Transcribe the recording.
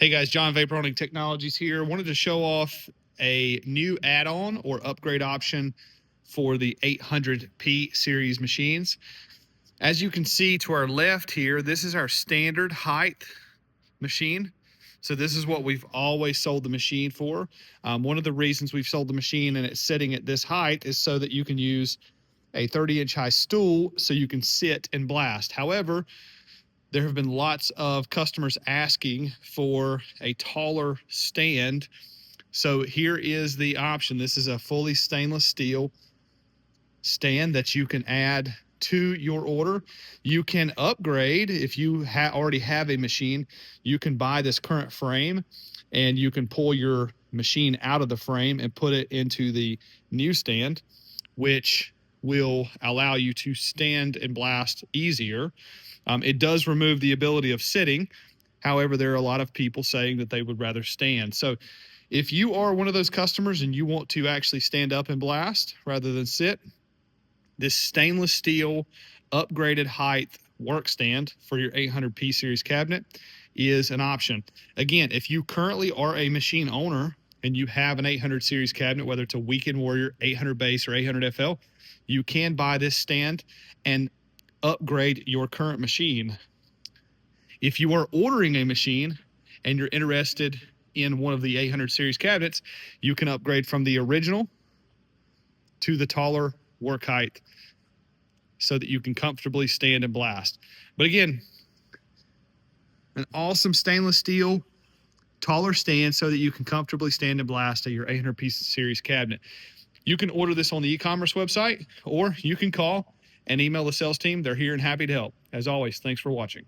Hey guys, John Vaporonic Technologies here. Wanted to show off a new add-on or upgrade option for the 800P series machines. As you can see to our left here, this is our standard height machine. So this is what we've always sold the machine for. One of the reasons we've sold the machine and it's sitting at this height is so that you can use a 30-inch high stool so you can sit and blast. However, there have been lots of customers asking for a taller stand. So here is the option. This is a fully stainless steel stand that you can add to your order. You can upgrade if you already have a machine. You can buy this current frame and you can pull your machine out of the frame and put it into the new stand, which will allow you to stand and blast easier. It does remove the ability of sitting. However, there are a lot of people saying that they would rather stand. So if you are one of those customers and you want to actually stand up and blast rather than sit, this stainless steel upgraded height work stand for your 800P series cabinet is an option. Again, if you currently are a machine owner and you have an 800 series cabinet, whether it's a Weekend Warrior 800 base or 800 FL, you can buy this stand and upgrade your current machine. If you are ordering a machine and you're interested in one of the 800 series cabinets, you can upgrade from the original to the taller work height so that you can comfortably stand and blast. But again, an awesome stainless steel taller stand so that you can comfortably stand and blast at your 800 series cabinet. You can order this on the e-commerce website, or you can call and email the sales team. They're here and happy to help. As always, thanks for watching.